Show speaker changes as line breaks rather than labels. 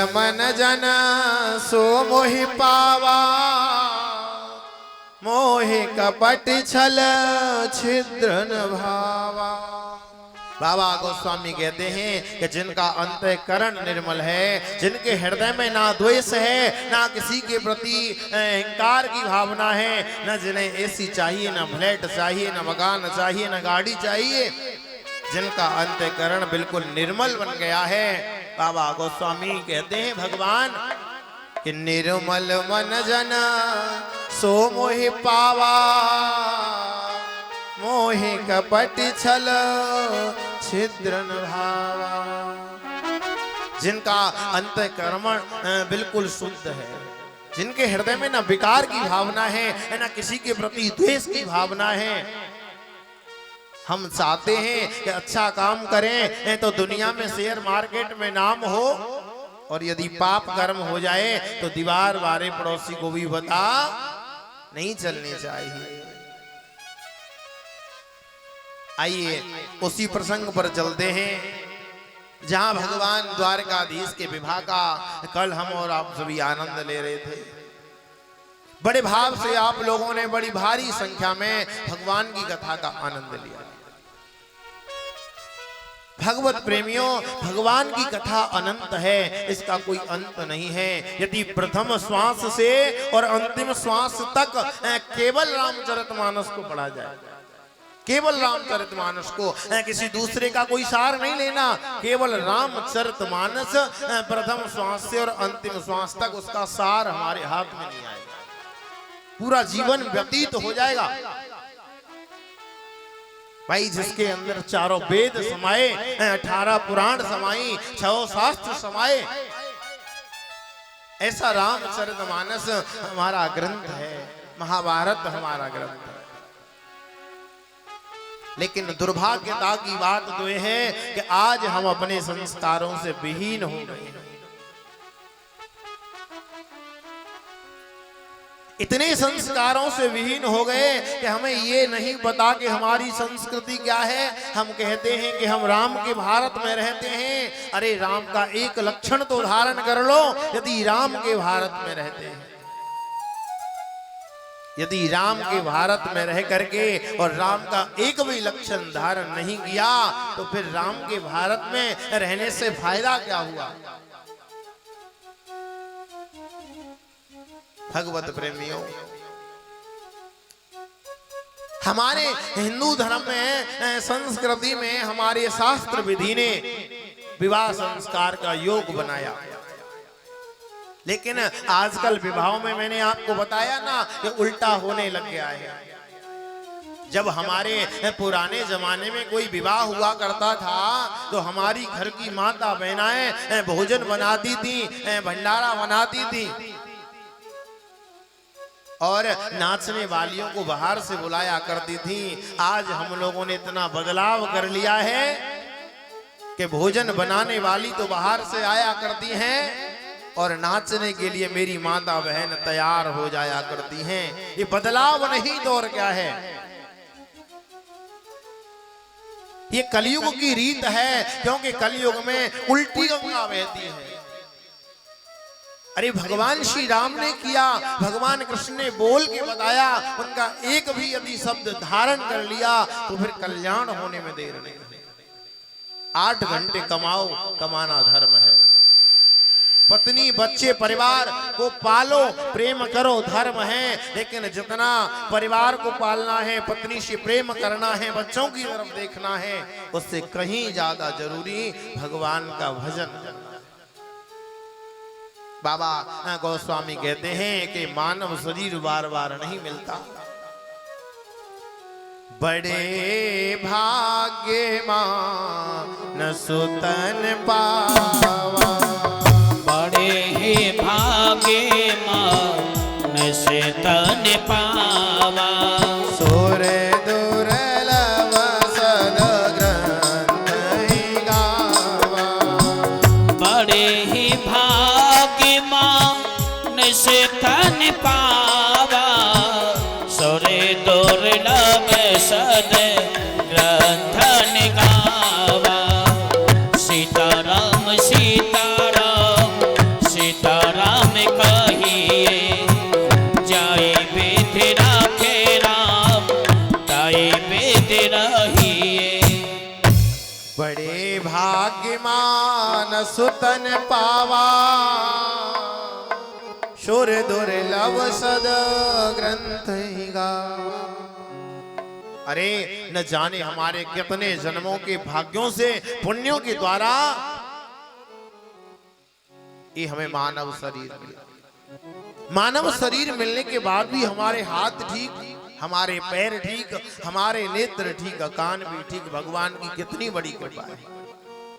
मन जन सो मोहि पावा, मोहि कपट छल छिद्र न भावा। बाबा गोस्वामी कहते हैं कि जिनका अंतःकरण निर्मल है, जिनके हृदय में ना द्वेष है, ना किसी के प्रति अहंकार की भावना है, न जिन्हें एसी चाहिए, न फ्लैट चाहिए, न मकान चाहिए, न गाड़ी चाहिए, जिनका अंतःकरण बिल्कुल निर्मल बन गया है, बाबा गोस्वामी कहते हैं भगवान कि निर्मल मन जन सो मोहि पावा, मोहि कपट छल छिद्र न भावा। जिनका अंतःकरण बिल्कुल शुद्ध है, जिनके हृदय में ना विकार की भावना है, ना किसी के प्रति द्वेष की भावना है। हम चाहते हैं कि अच्छा काम करें तो दुनिया में शेयर मार्केट में नाम हो, और यदि पाप कर्म हो जाए तो दीवार वारे पड़ोसी को भी बता नहीं चलनी चाहिए। आइए उसी प्रसंग पर चलते हैं जहां भगवान द्वारकाधीश के विवाह का कल हम और आप सभी आनंद ले रहे थे। बड़े भाव से आप लोगों ने बड़ी भारी संख्या में भगवान की कथा का आनंद लिया। भगवत प्रेमियों, भगवान की कथा अनंत है, इसका कोई अंत नहीं है। यदि प्रथम श्वास से और अंतिम श्वास तक केवल रामचरितमानस को पढ़ा जाए, केवल रामचरितमानस को, किसी दूसरे का कोई सार नहीं लेना, केवल रामचरितमानस प्रथम श्वास से और अंतिम श्वास तक उसका सार हमारे हाथ में नहीं आएगा, पूरा जीवन व्यतीत हो जाएगा। भाई जिसके अंदर चारों वेद समाये, 18 पुराण समाई, 6 शास्त्र समाये, ऐसा रामचरितमानस हमारा ग्रंथ है, महाभारत हमारा ग्रंथ है। लेकिन दुर्भाग्यता की बात तो यह है कि आज हम अपने संस्कारों से विहीन हो गए हैं। इतने संस्कारों से विहीन हो गए कि हमें ये नहीं पता कि हमारी संस्कृति क्या है। हम कहते हैं कि हम राम के भारत में रहते हैं। अरे राम का एक लक्षण तो धारण कर लो। यदि राम के भारत में रहते हैं, यदि राम के भारत में रह करके और राम का एक भी लक्षण धारण नहीं किया तो फिर राम के भारत में रहने से फायदा क्या हुआ। भगवत प्रेमियों, हमारे हिंदू धर्म में, संस्कृति में, हमारे शास्त्र विधि ने विवाह संस्कार का योग बनाया। लेकिन आजकल विवाहों में मैंने आपको बताया ना कि उल्टा होने लग गया है। जब हमारे पुराने जमाने में कोई विवाह हुआ करता था तो हमारी घर की माता बहनाएं भोजन बनाती थी, भंडारा बनाती थी और नाचने वालियों को बाहर से बुलाया करती थी। आज हम लोगों ने इतना बदलाव कर लिया है कि भोजन बनाने वाली तो बाहर से आया करती हैं और नाचने के लिए मेरी माता बहन तैयार हो जाया करती हैं। ये बदलाव नहीं तो और क्या है। ये कलयुग की रीत है, क्योंकि कलयुग में उल्टी गंगा बहती है। अरे भगवान श्री राम ने किया, भगवान कृष्ण ने बोल के बताया, उनका एक भी यदि शब्द धारण कर लिया तो फिर कल्याण होने में देर नहीं। 8 घंटे कमाओ, कमाना धर्म है। पत्नी बच्चे परिवार को पालो, प्रेम करो, धर्म है। लेकिन जितना परिवार को पालना है, पत्नी से प्रेम करना है, बच्चों की तरफ देखना है, उससे कहीं ज्यादा जरूरी भगवान का भजन करना। बाबा गोस्वामी कहते हैं कि मानव शरीर बार बार नहीं मिलता। बड़े भाग्यवान सुतन पावा,
बड़े ही भाग्यवान सुतन पावा।
सोरे दुर्लभ सद ग्रंथ ही गावा,
बड़े ही भाग्यवान सुतन पावा। सोरे दुर्लभ सद ग्रंथ गावा। सीताराम सीताराम
बड़े भाग्यमान सुतन पावा, शुर दुर्लभ सद ग्रंथ गावा। अरे न जाने हमारे कितने जन्मों के भाग्यों से, पुण्यों के द्वारा ये हमें मानव शरीर मिला। मानव शरीर मिलने के बाद भी हमारे हाथ ठीक, हमारे पैर ठीक, हमारे नेत्र ठीक, कान भी ठीक। भगवान की कितनी बड़ी कृपा है।